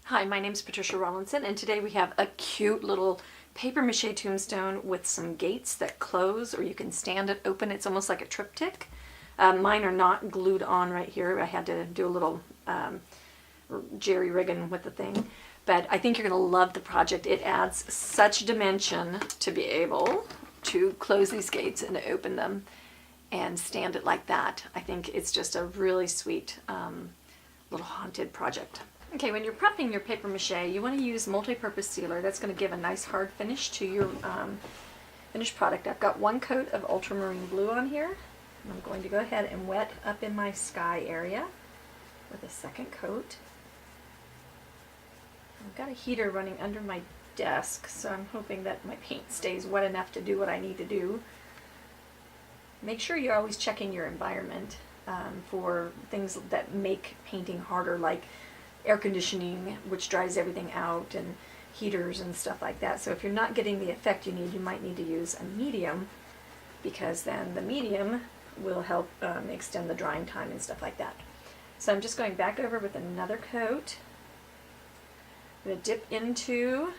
Hi, my name is Patricia Rawlinson, and today we have a cute little paper mache tombstone with some gates that close, or you can stand it open. It's almost like a triptych. Mine are not glued on right here. I had to do a little jerry-rigging with the thing, but I think you're going to love the project. It adds such dimension to be able to close these gates and to open them and stand it like that. I think it's just a really sweet little haunted project. Okay, when you're prepping your paper mache, you want to use multi-purpose sealer. That's going to give a nice hard finish to your finished product. I've got one coat of ultramarine blue on here. And I'm going to go ahead and wet up in my sky area with a second coat. I've got a heater running under my desk, so I'm hoping that my paint stays wet enough to do what I need to do. Make sure you're always checking your environment for things that make painting harder, like air conditioning, which dries everything out, and heaters and stuff like that. So if you're not getting the effect you need, you might need to use a medium, because then the medium will help extend the drying time and stuff like that. So I'm just going back over with another coat. I'm going to dip into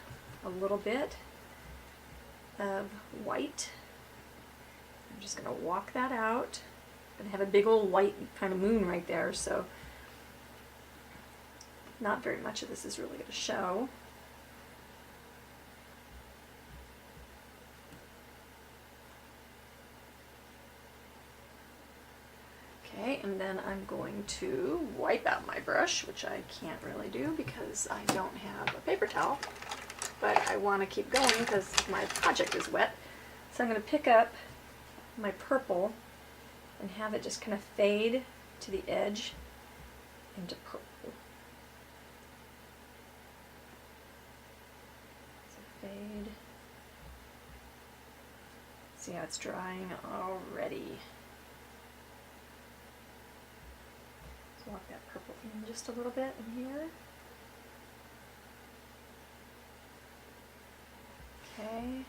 a little bit of white. I'm just going to walk that out. I'm going to have a big old white kind of moon right there, so not very much of this is really going to show. Okay, and then I'm going to wipe out my brush, which I can't really do because I don't have a paper towel, but I want to keep going because my project is wet. So I'm going to pick up my purple and have it just kind of fade to the edge into purple. Fade. See how it's drying already. Let's walk that purple in just a little bit in here. Okay.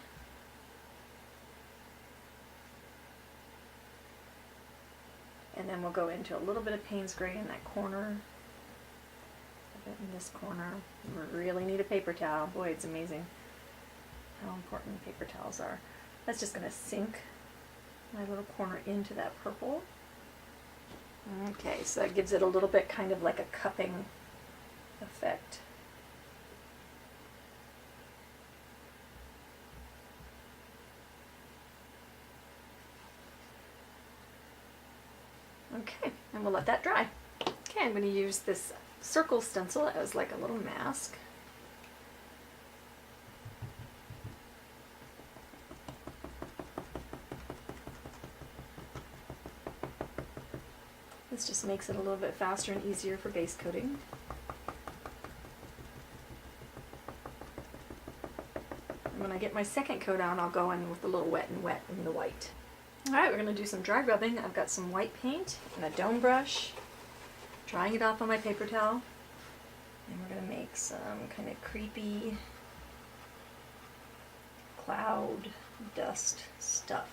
And then we'll go into a little bit of Paynes gray in that corner. A bit in this corner. We really need a paper towel. Boy, it's amazing how important paper towels are. That's just going to sink my little corner into that purple. Okay, so that gives it a little bit kind of like a cupping effect. Okay, and we'll let that dry. Okay, I'm going to use this circle stencil as like a little mask. This just makes it a little bit faster and easier for base coating. And when I get my second coat on, I'll go in with a little wet in the white. Alright, we're going to do some dry rubbing. I've got some white paint and a dome brush, drying it off on my paper towel. And we're going to make some kind of creepy cloud dust stuff.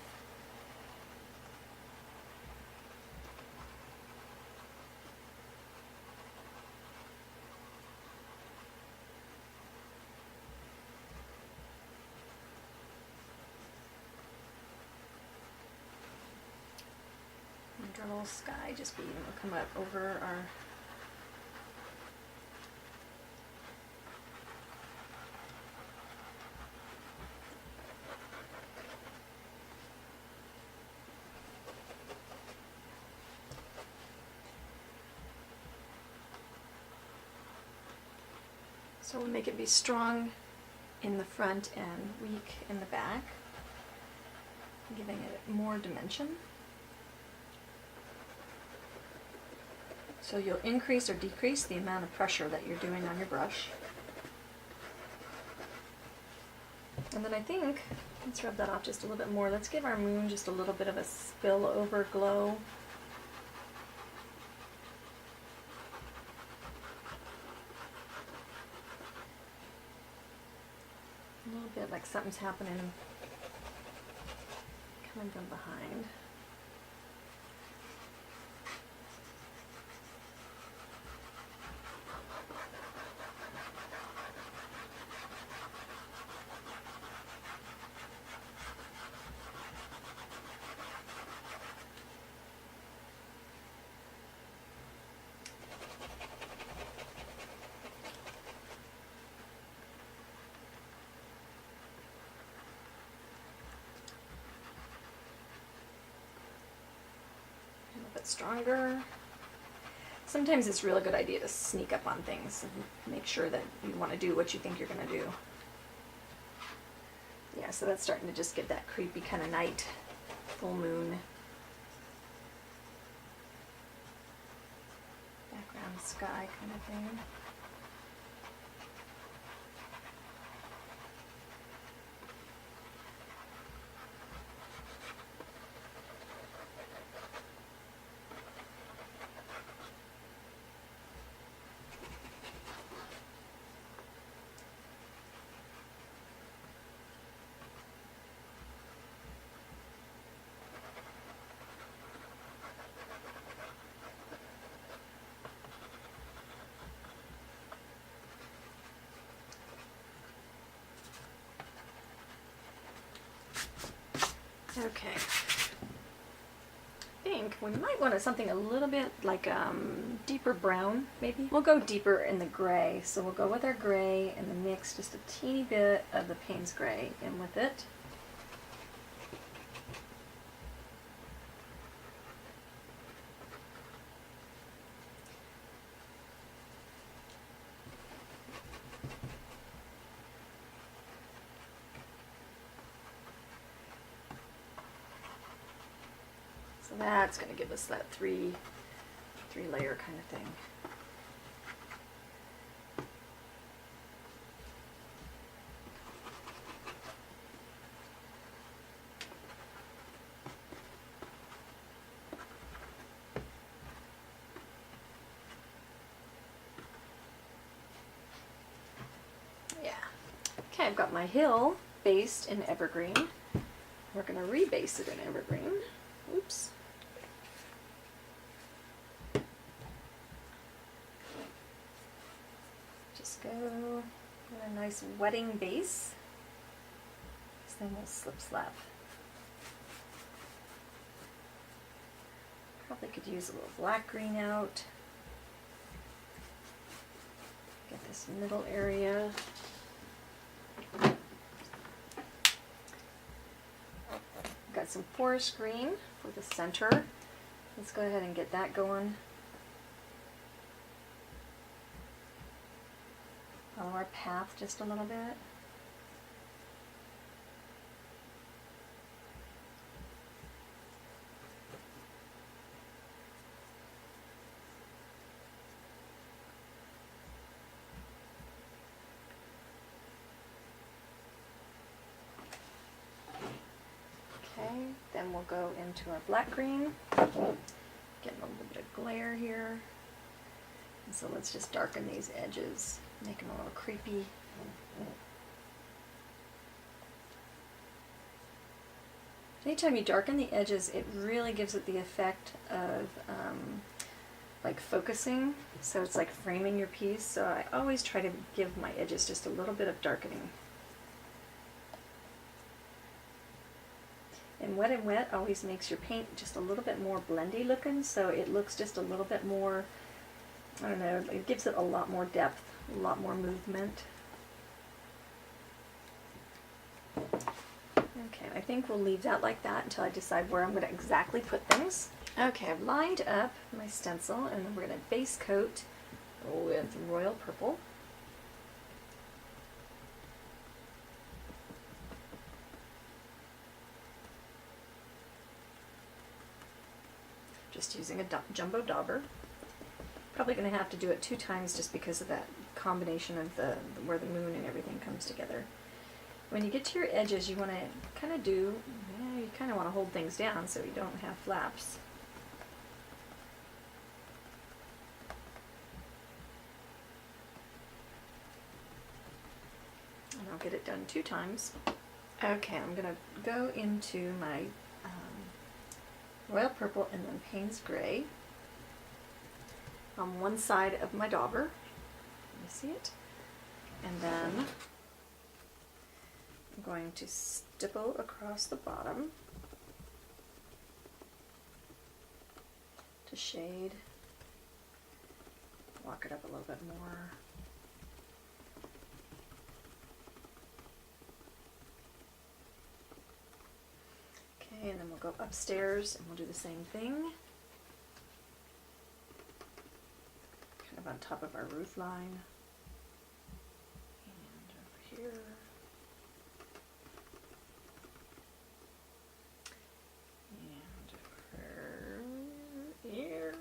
Our little sky just being able to come up over our so we'll make it be strong in the front and weak in the back, giving it more dimension. So you'll increase or decrease the amount of pressure that you're doing on your brush. And then I think, let's rub that off just a little bit more. Let's give our moon just a little bit of a spill over glow. A little bit like something's happening coming from behind. bit stronger. Sometimes it's a really good idea to sneak up on things and make sure that you want to do what you think you're going to do. Yeah, so that's starting to just give that creepy kind of night, full moon. Background sky kind of thing. Okay. I think we might want something a little bit like deeper brown, maybe. We'll go deeper in the gray. So we'll go with our gray and then mix just a teeny bit of the Paynes gray in with it. So that's going to give us that three layer kind of thing. Yeah. Okay, I've got my hill based in Evergreen. We're going to rebase it in Evergreen. Oops. Just go with a nice wetting base. Then we'll slip slap. Probably could use a little black green out. Get this middle area. Got some forest green for the center. Let's go ahead and get that going. Follow our path just a little bit. Okay, then we'll go into our black green. Getting a little bit of glare here. And so let's just darken these edges, make them a little creepy. Anytime you darken the edges, it really gives it the effect of like focusing. So it's like framing your piece. So I always try to give my edges just a little bit of darkening. And wet always makes your paint just a little bit more blendy looking, so it looks just a little bit more, I don't know, it gives it a lot more depth, a lot more movement. Okay, I think we'll leave that like that until I decide where I'm going to exactly put things. Okay, I've lined up my stencil, and then we're going to base coat with royal purple. Just using a jumbo dauber. Probably going to have to do it 2 times just because of that combination of where the moon and everything comes together. When you get to your edges, you want to kind of you kind of want to hold things down so you don't have flaps. And I'll get it done 2 times. Okay, I'm going to go into my royal purple and then Paynes gray on one side of my dauber. Let me see it. And then I'm going to stipple across the bottom to shade, walk it up a little bit more. Okay, and then we'll go upstairs and we'll do the same thing. of on top of our roof line. And over here. And over here.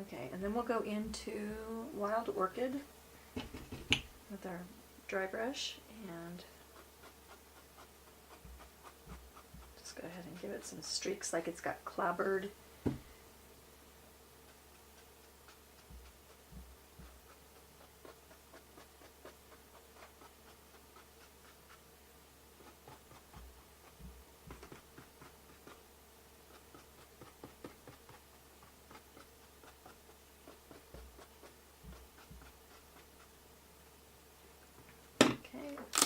Okay, and then we'll go into Wild Orchid with our dry brush and just go ahead and give it some streaks like it's got clabbered.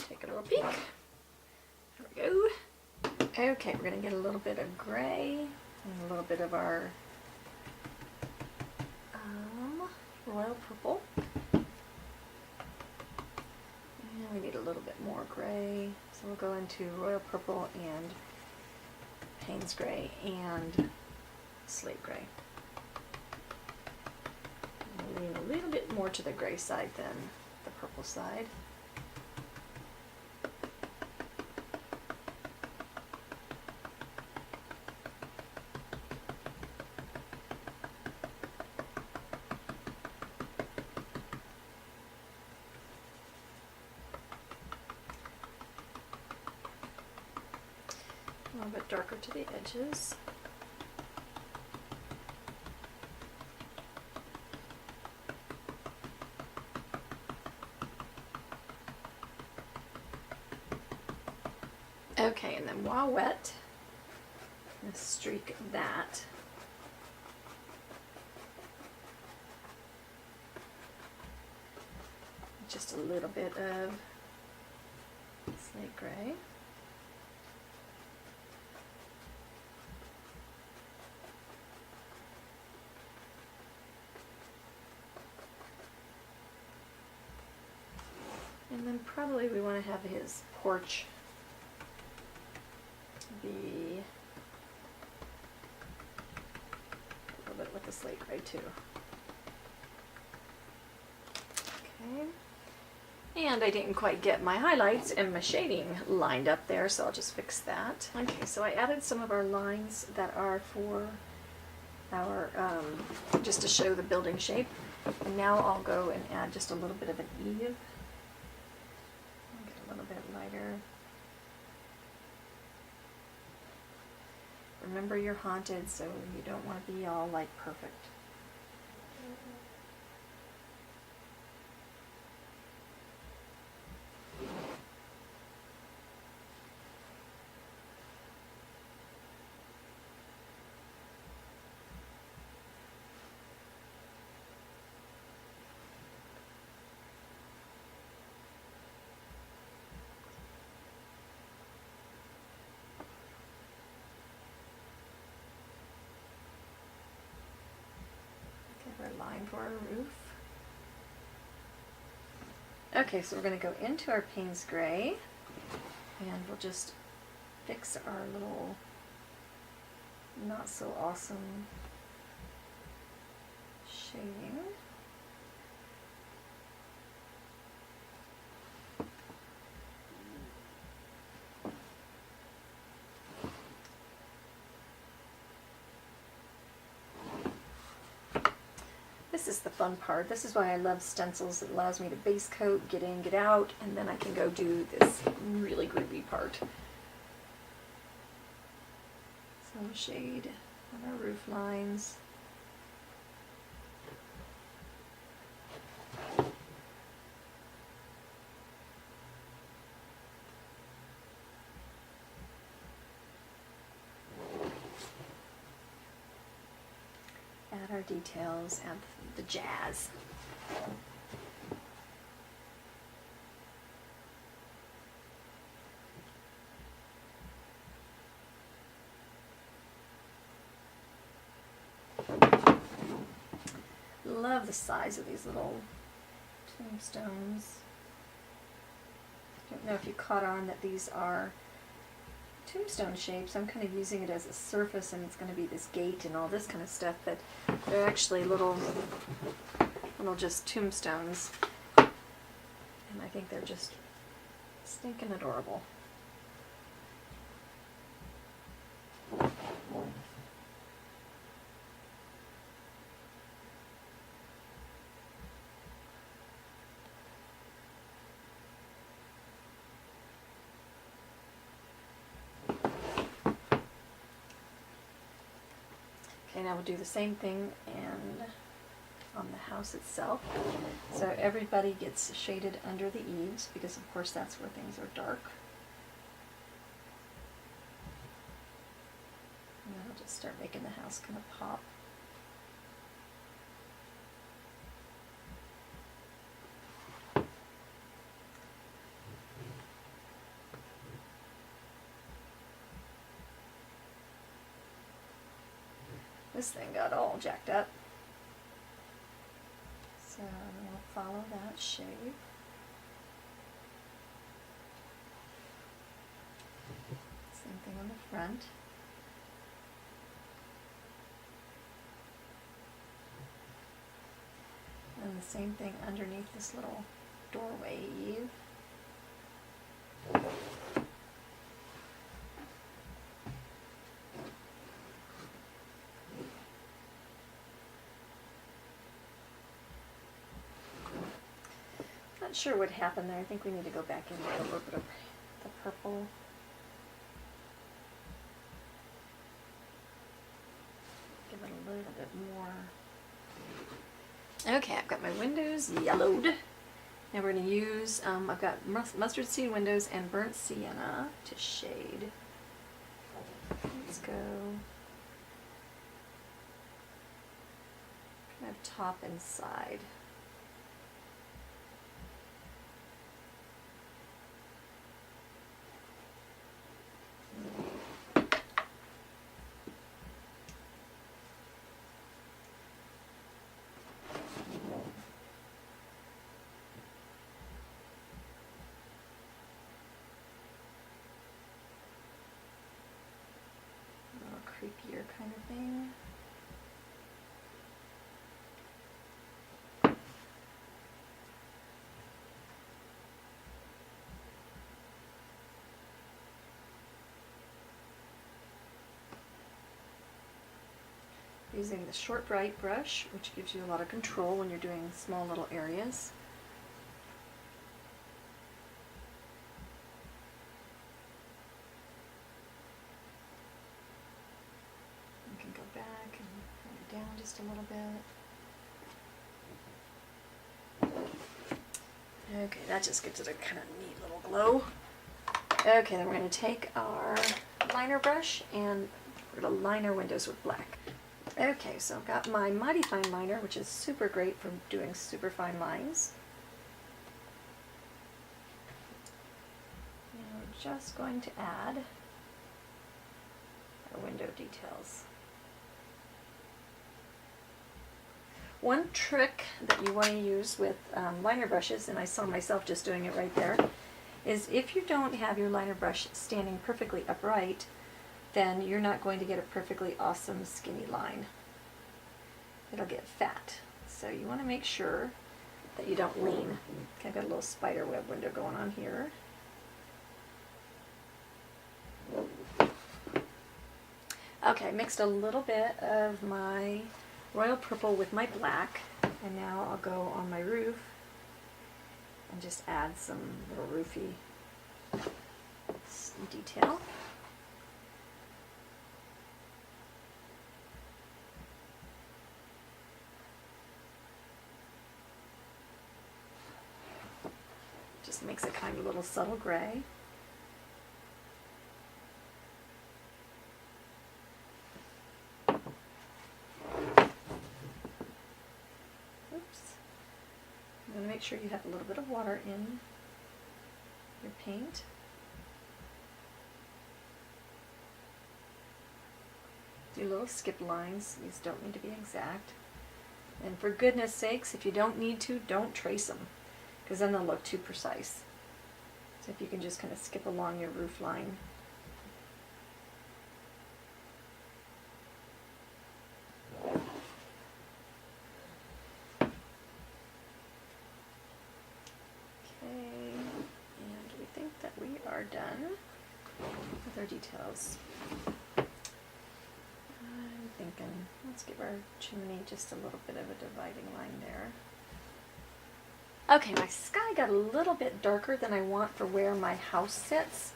Take a little peek. There we go. Okay, we're going to get a little bit of gray and a little bit of our royal purple. And we need a little bit more gray. So we'll go into royal purple and Paynes gray and slate gray. We'll lean a little bit more to the gray side than the purple side. A little bit darker to the edges. Okay, and then while wet, let's streak that. Just a little bit of slate gray. And then probably we want to have his porch be a little bit with the slate gray too. Okay. And I didn't quite get my highlights and my shading lined up there, so I'll just fix that. Okay, so I added some of our lines that are for our, just to show the building shape. And now I'll go and add just a little bit of an eave. Get a little bit lighter. Remember, you're haunted, so you don't want to be all like perfect. Our line for our roof. Okay, so we're going to go into our Paynes gray and we'll just fix our little not so awesome shading. This is the fun part. This is why I love stencils. It allows me to base coat, get in, get out, and then I can go do this really groovy part. Some shade on our roof lines. Add our details, add the jazz. Love the size of these little tombstones. I don't know if you caught on that these are tombstone shapes, I'm kind of using it as a surface, and it's going to be this gate and all this kind of stuff, but they're actually little just tombstones, and I think they're just stinking adorable. Okay, now we'll do the same thing and on the house itself. So everybody gets shaded under the eaves, because of course that's where things are dark. And then I'll just start making the house kind of pop. This thing got all jacked up. So we'll follow that shape. Same thing on the front. And the same thing underneath this little doorway eave. Not sure what happened there. I think we need to go back in with a little bit of the purple. Give it a little bit more. Okay, I've got my windows yellowed. Now we're going to use, I've got mustard seed windows and burnt sienna to shade. Let's go kind of top and side. Creepier kind of thing. Using the short bright brush, which gives you a lot of control when you're doing small little areas. Just a little bit. Okay, that just gives it a kind of neat little glow. Okay, then we're going to take our liner brush and we're going to line our windows with black. Okay, so I've got my Mighty Fine liner, which is super great for doing super fine lines. And we're just going to add our window details. One trick that you want to use with liner brushes, and I saw myself just doing it right there, is if you don't have your liner brush standing perfectly upright, then you're not going to get a perfectly awesome skinny line. It'll get fat. So you want to make sure that you don't lean. Okay, I've got a little spider web window going on here. Okay, I mixed a little bit of my royal purple with my black, and now I'll go on my roof and just add some little roofy detail. Just makes it kind of a little subtle gray. Make sure you have a little bit of water in your paint. Do little skip lines. These don't need to be exact. And for goodness sakes, if you don't need to, don't trace them, because then they'll look too precise. So if you can just kind of skip along your roof line, far done with our details. I'm thinking, let's give our chimney just a little bit of a dividing line there. Okay, my sky got a little bit darker than I want for where my house sits.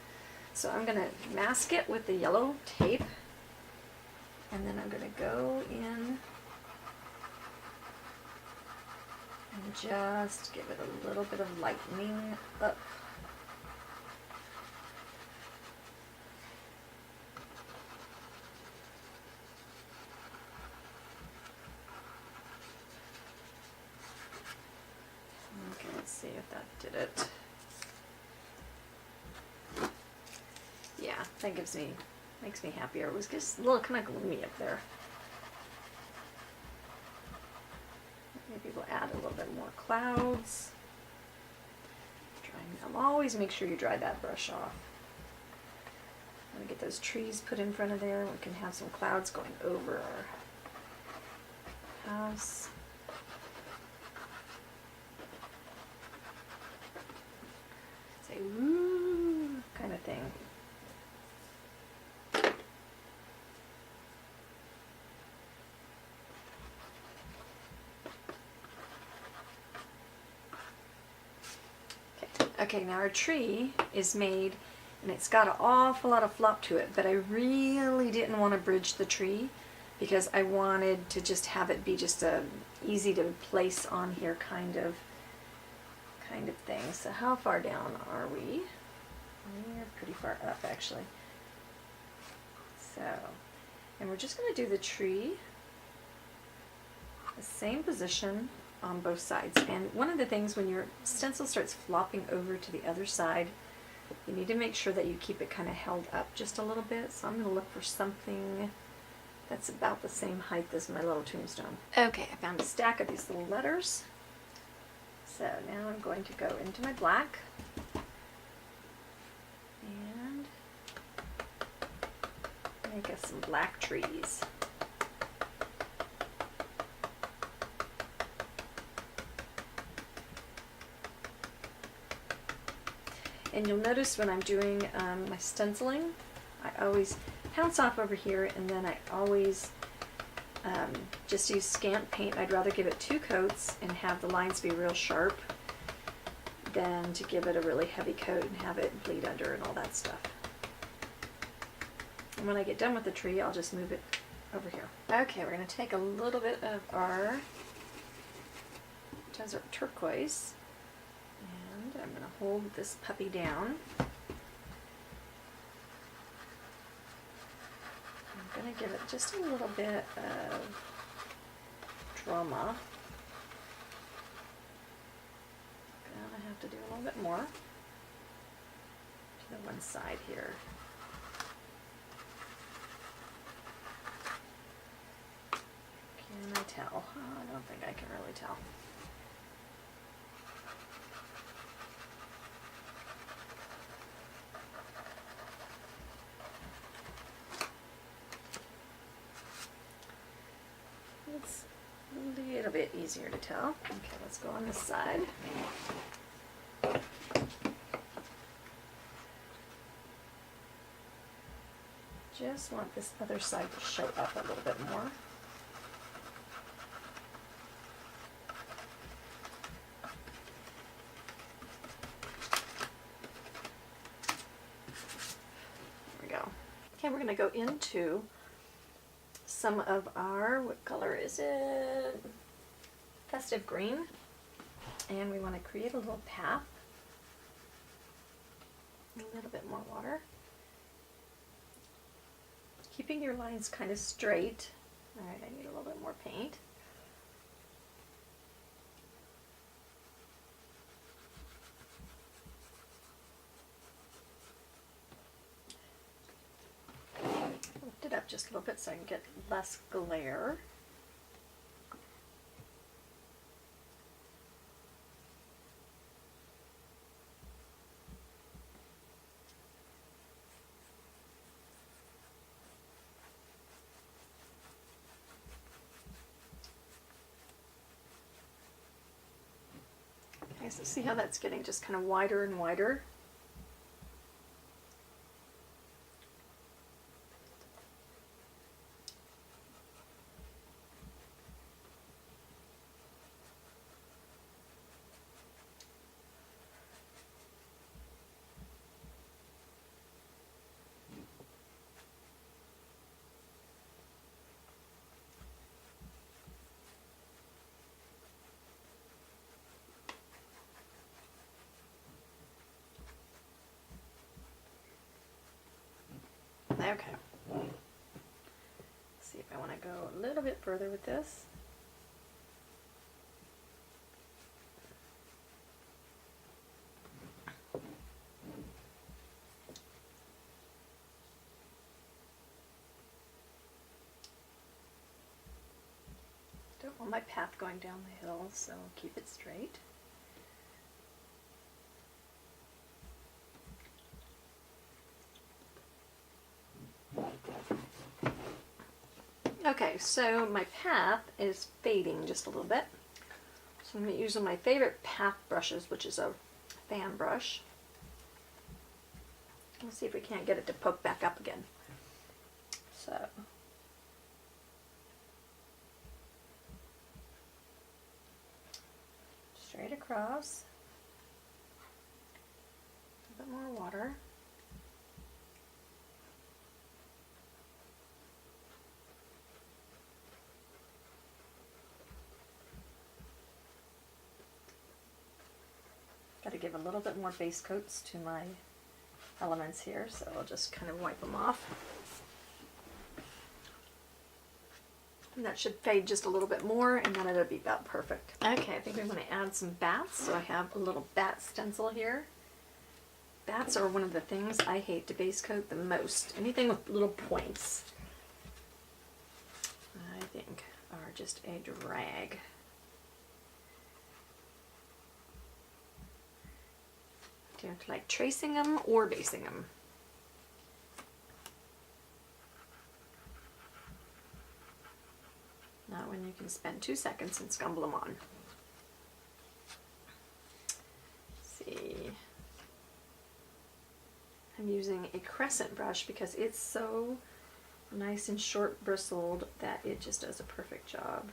So I'm going to mask it with the yellow tape. And then I'm going to go in and just give it a little bit of lightening up. Okay, let's see if that did it. Yeah, that makes me happier. It was just a little kind of gloomy up there. Maybe we'll add a little bit more clouds. Always make sure you dry that brush off. I'm gonna get those trees put in front of there. We can have some clouds going over our house. Say woo kind of thing. Okay, now our tree is made, and it's got an awful lot of flop to it, but I really didn't want to bridge the tree because I wanted to just have it be just a easy to place on here kind of thing. So how far down are we? We're pretty far up actually. So, and we're just going to do the tree, the same position on both sides. And one of the things when your stencil starts flopping over to the other side, you need to make sure that you keep it kind of held up just a little bit. So I'm going to look for something that's about the same height as my little tombstone. Okay, I found a stack of these little letters. So now I'm going to go into my black and make us some black trees. And you'll notice when I'm doing my stenciling, I always pounce off over here, and then I always just use scant paint. I'd rather give it 2 coats and have the lines be real sharp than to give it a really heavy coat and have it bleed under and all that stuff. And when I get done with the tree, I'll just move it over here. Okay, we're going to take a little bit of our Desert Turquoise, and I'm going to hold this puppy down. I'm going to give it just a little bit of drama. Gonna have to do a little bit more to the one side here. Can I tell? Oh, I don't think I can really tell. It's a little bit easier to tell. Okay, let's go on this side. Just want this other side to show up a little bit more. There we go. Okay, we're going to go into some of our, what color is it? Festive green. And we want to create a little path. A little bit more water. Keeping your lines kind of straight. Alright, I need a little bit more paint. Lift it up just a little bit so I can get less glare. Okay, so see how that's getting just kind of wider and wider? Okay. Let's see if I want to go a little bit further with this. Don't want my path going down the hill, so keep it straight. Okay, so my path is fading just a little bit. So I'm using my favorite path brushes, which is a fan brush. Let's see if we can't get it to poke back up again. So straight across, a bit more water. Got to give a little bit more base coats to my elements here, so I'll just kind of wipe them off. And that should fade just a little bit more, and then it'll be about perfect. Okay, I think we want to add some bats, so I have a little bat stencil here. Bats are one of the things I hate to base coat the most. Anything with little points, I think, are just a drag. Do you like tracing them or basing them? Not when you can spend 2 seconds and scumble them on. Let's see. I'm using a crescent brush because it's so nice and short bristled that it just does a perfect job.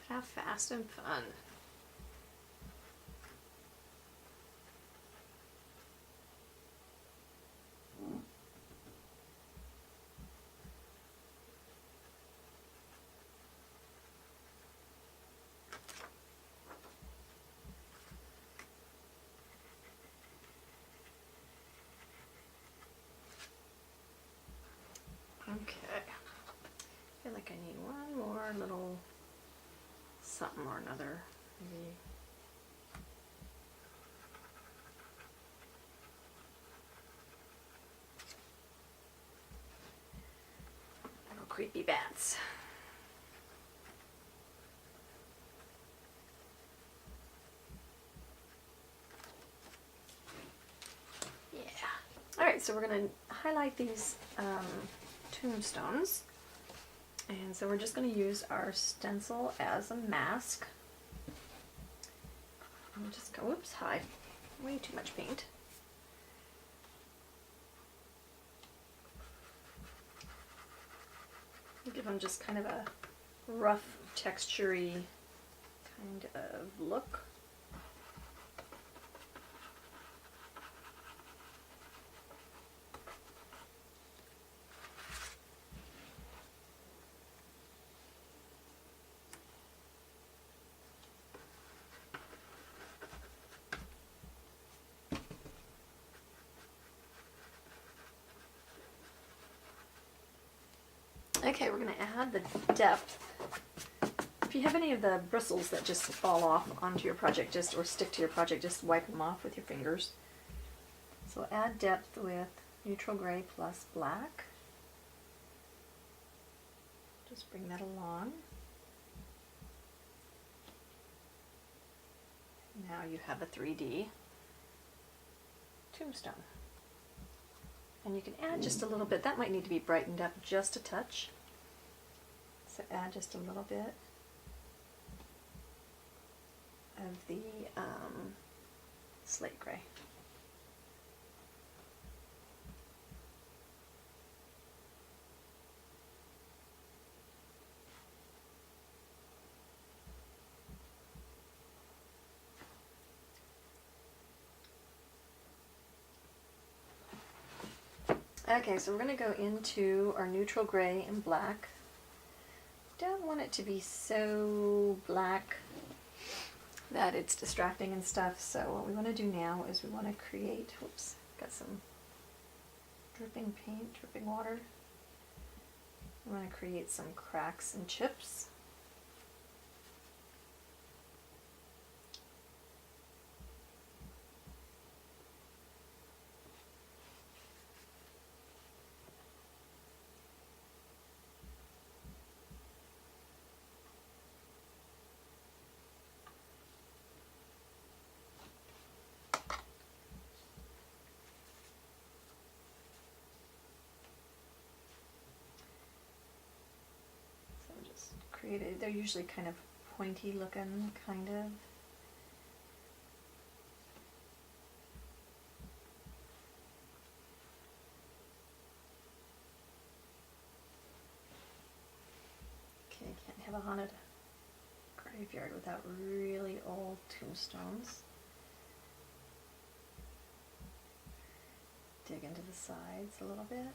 Have fast and fun. Okay. I feel like I need one more little something or another, maybe. Little creepy bats. Yeah. Alright, so we're going to highlight these tombstones. And so we're just going to use our stencil as a mask. I'm just go, whoops, hi, way too much paint. Give them just kind of a rough, textury kind of look. Okay, we're going to add the depth. If you have any of the bristles that just fall off onto your project, or stick to your project, just wipe them off with your fingers. So add depth with neutral gray plus black. Just bring that along. Now you have a 3D tombstone. And you can add just a little bit. That might need to be brightened up just a touch. So add just a little bit of the slate gray. Okay, so we're going to go into our neutral gray and black don't want it to be so black that it's distracting and stuff. So what we want to do now is we want to create, whoops, got some dripping paint, dripping water. We want to create some cracks and chips. Created. They're usually kind of pointy looking, kind of. Okay, can't have a haunted graveyard without really old tombstones. Dig into the sides a little bit.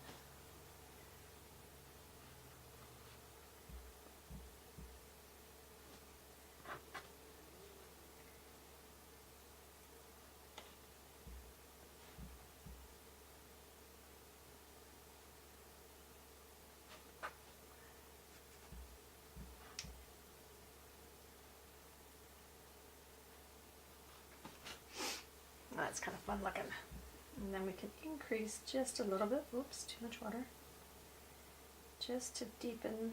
That's kind of fun looking. And then we can increase just a little bit, oops, too much water, just to deepen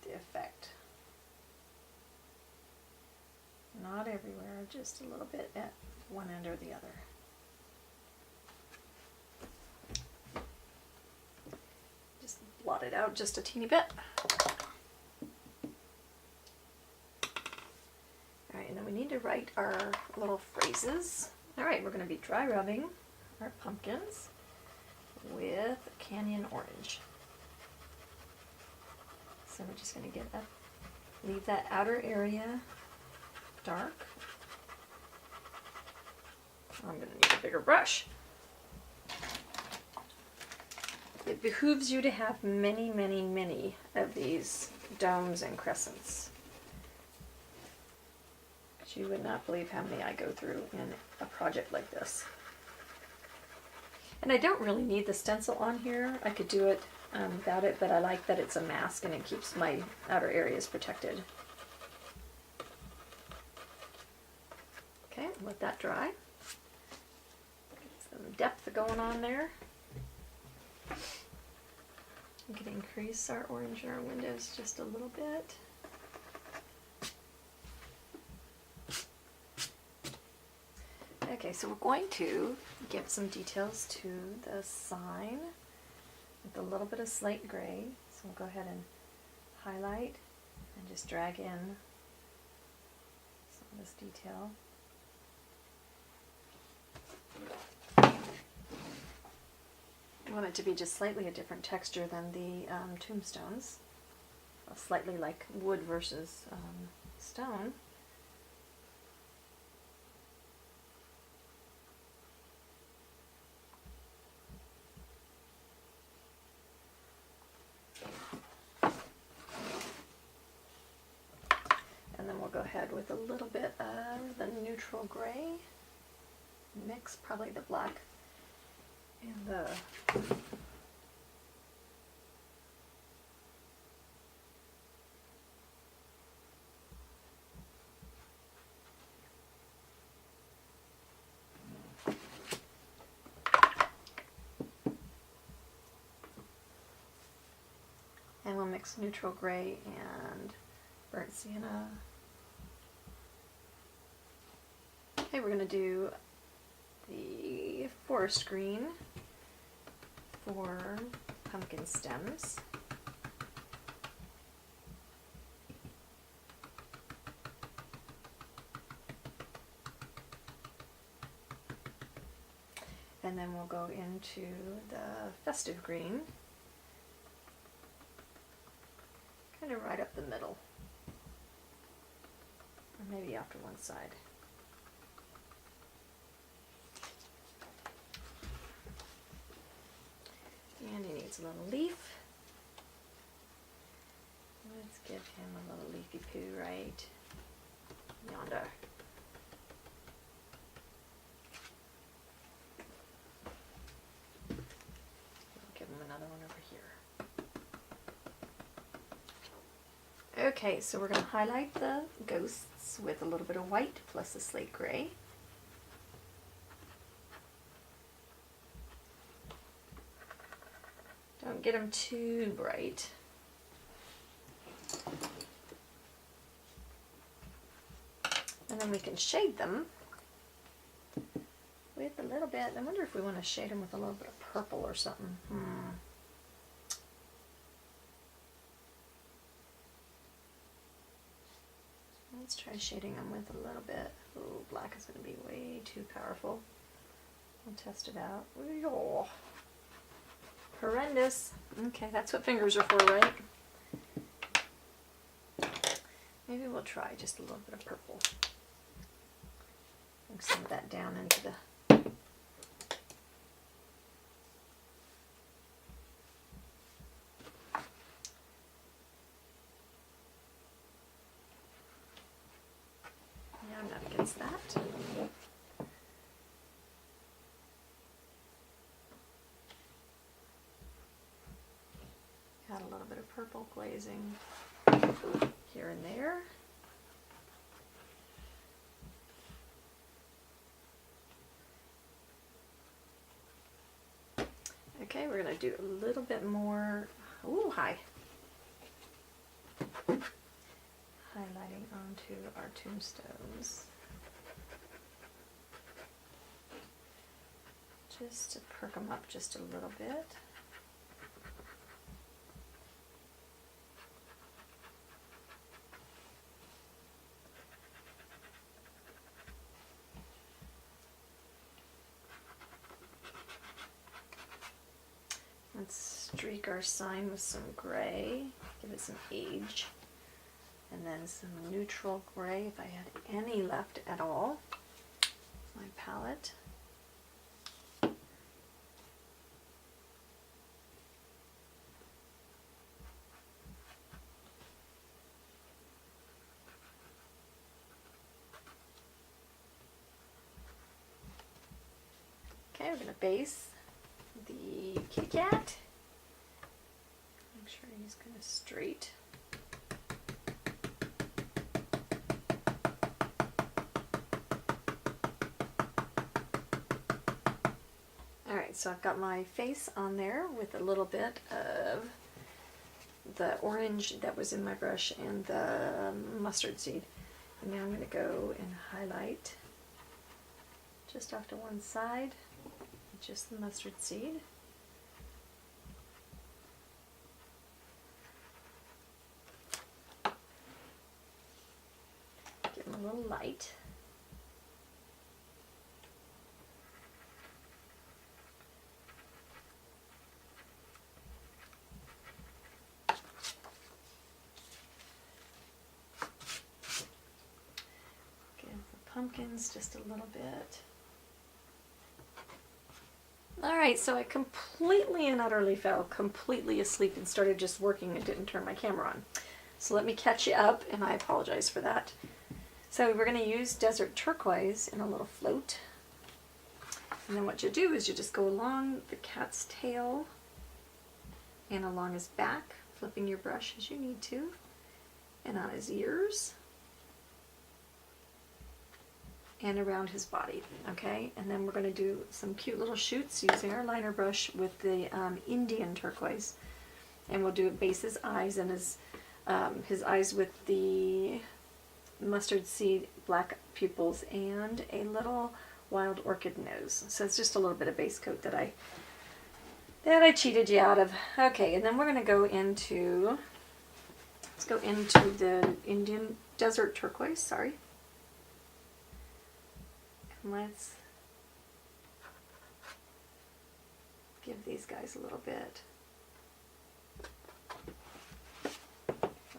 the effect. Not everywhere, just a little bit at one end or the other. Just blot it out just a teeny bit. Alright, and then we need to write our little phrases. Alright, we're going to be dry rubbing our pumpkins with Canyon Orange. So we're just going to leave that outer area dark. I'm going to need a bigger brush. It behooves you to have many, many, many of these domes and crescents. You would not believe how many I go through in a project like this. And I don't really need the stencil on here. I could do it without it, but I like that it's a mask and it keeps my outer areas protected. Okay, let that dry. Get some depth going on there. We can increase our orange in our windows just a little bit. Okay, so we're going to give some details to the sign with a little bit of slate gray. So we'll go ahead and highlight and just drag in some of this detail. I want it to be just slightly a different texture than the tombstones, slightly like wood versus stone. Go ahead with a little bit of the neutral gray, mix probably the black and the and we'll mix neutral gray and burnt sienna. Okay, we're going to do the forest green for pumpkin stems. And then we'll go into the festive green, kind of right up the middle, or maybe off to one side. And he needs a little leaf. Give him a little leafy poo right yonder. I'll give him another one over here. Okay, so we're going to highlight the ghosts with a little bit of white plus a slate gray. Don't get them too bright. And then we can shade them with a little bit. I wonder if we want to shade them with a little bit of purple or something. Let's try shading them with a little bit. Oh, black is going to be way too powerful. We'll test it out. Oh, horrendous. Okay, that's what fingers are for, right? Maybe we'll try just a little bit of purple. Bring some of that down into the... Yeah, I'm not against that. Got a little bit of purple glazing here and there. Okay, we're going to do a little bit more, ooh, hi. Highlighting onto our tombstones. Just to perk them up just a little bit. Let's streak our sign with some gray, give it some age, and then some neutral gray if I had any left at all. My palette. Okay, we're going to base the kitty cat. Make sure he's kind of straight. Alright, so I've got my face on there with a little bit of the orange that was in my brush and the mustard seed. And now I'm going to go and highlight just off to one side. Just the mustard seed. Give them a little light. Give the pumpkins just a little bit. Alright, so I completely and utterly fell completely asleep and started just working and didn't turn my camera on. So let me catch you up, and I apologize for that. So we're going to use Desert Turquoise in a little float. And then what you do is you just go along the cat's tail and along his back, flipping your brush as you need to, and on his ears. And around his body, okay? And then we're going to do some cute little shoots using our liner brush with the Indian turquoise. And we'll do base his eyes and his eyes with the mustard seed black pupils and a little wild orchid nose. So it's just a little bit of base coat that I cheated you out of. Okay, and then we're going to go into, let's go into the Indian Desert Turquoise, sorry. Let's give these guys a little bit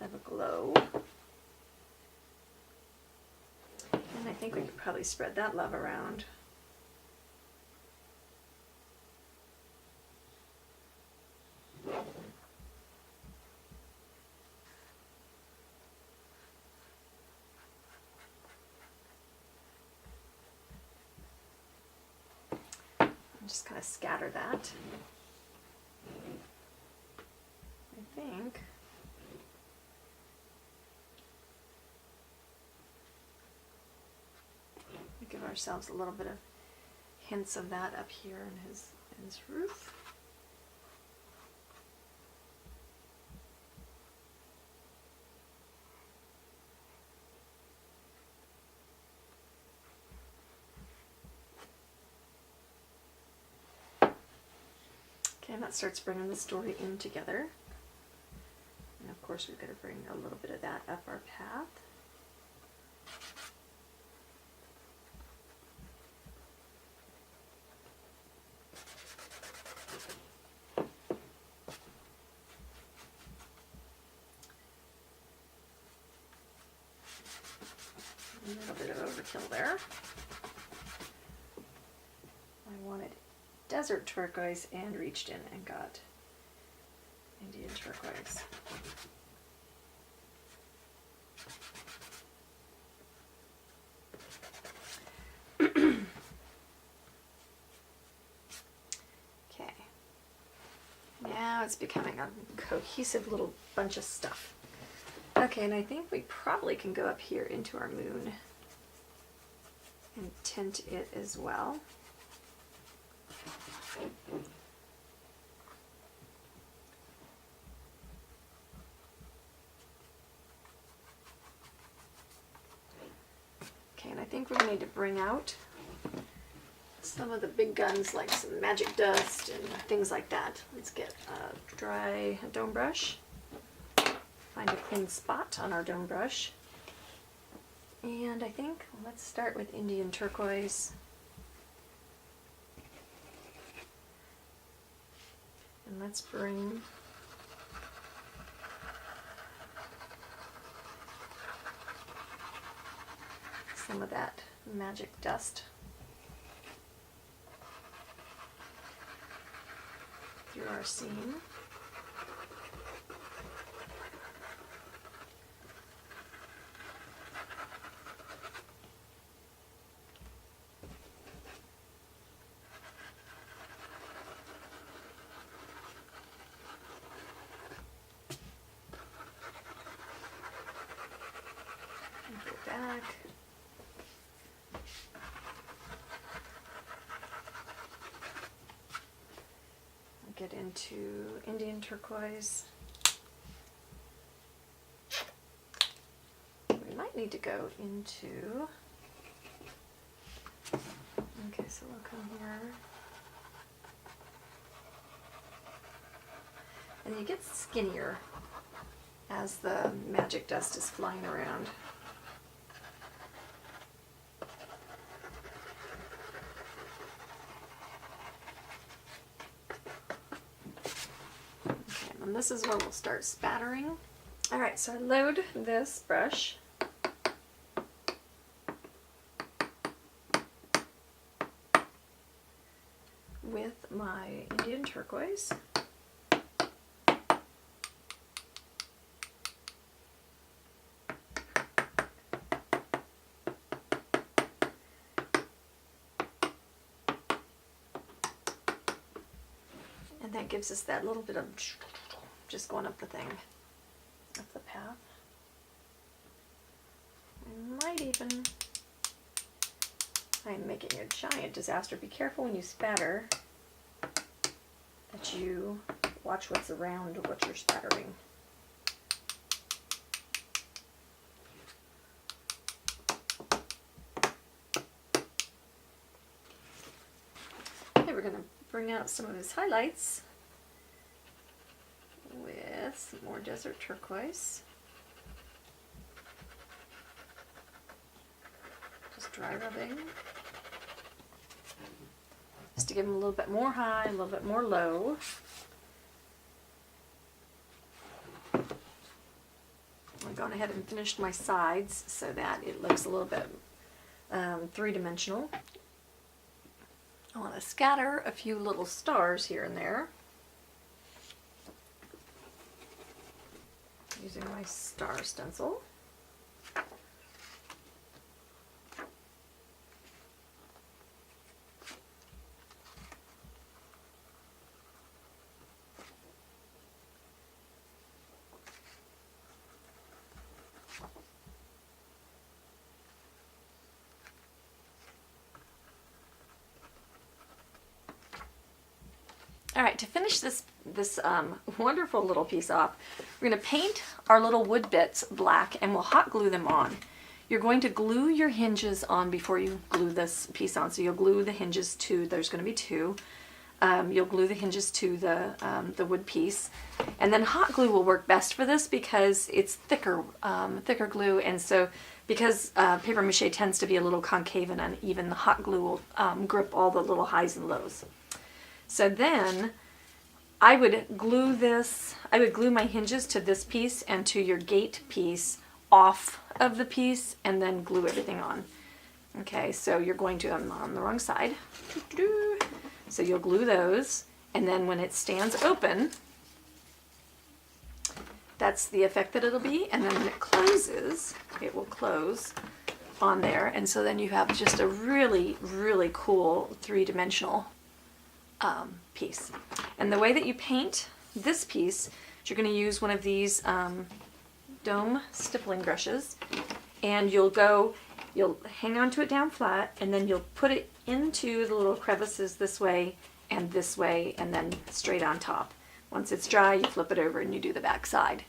of a glow. And I think we could probably spread that love around. just kind of scatter that. I think. We give ourselves a little bit of hints of that up here in his roof. Okay, and that starts bringing the story in together. And of course we've got to bring a little bit of that up our path. A little bit of overkill there. I wanted desert turquoise and reached in and got Indian turquoise. Okay. Now it's becoming a cohesive little bunch of stuff. Okay, and I think we probably can go up here into our moon and tint it as well. Okay, and I think we're going to need to bring out some of the big guns like some magic dust and things like that. Let's get a dry dome brush. Find a clean spot on our dome brush. And I think let's start with Indian turquoise. And let's bring some of that magic dust through our seam. Back. Get into Indian turquoise. We might need to go into, okay, so we'll come here. And you get skinnier as the magic dust is flying around. And this is where we'll start spattering. Alright, so I load this brush with my Indian turquoise. And that gives us that little bit of just going up the thing, up the path. I might even, I'm making a giant disaster. Be careful when you spatter that you watch what's around what you're spattering. Okay, we're going to bring out some of his highlights with some more desert turquoise. Just dry rubbing. Just to give him a little bit more high, a little bit more low. I've gone ahead and finished my sides so that it looks a little bit three-dimensional. I want to scatter a few little stars here and there using my star stencil. All right, to finish this wonderful little piece off, we're going to paint our little wood bits black and we'll hot glue them on. You're going to glue your hinges on before you glue this piece on. So you'll glue the hinges to, there's going to be two. You'll glue the hinges to the wood piece. And then hot glue will work best for this because it's thicker glue. And so because paper mache tends to be a little concave and uneven, the hot glue will grip all the little highs and lows. So then I would glue my hinges to this piece and to your gate piece off of the piece and then glue everything on. Okay, so you're going to, I'm on the wrong side. So you'll glue those, and then when it stands open, that's the effect that it'll be, and then when it closes, it will close on there, and so then you have just a really, really cool three-dimensional piece. And the way that you paint this piece, you're going to use one of these dome stippling brushes, and you'll hang on to it down flat, and then you'll put it into the little crevices this way, and then straight on top. Once it's dry, you flip it over and you do the back side.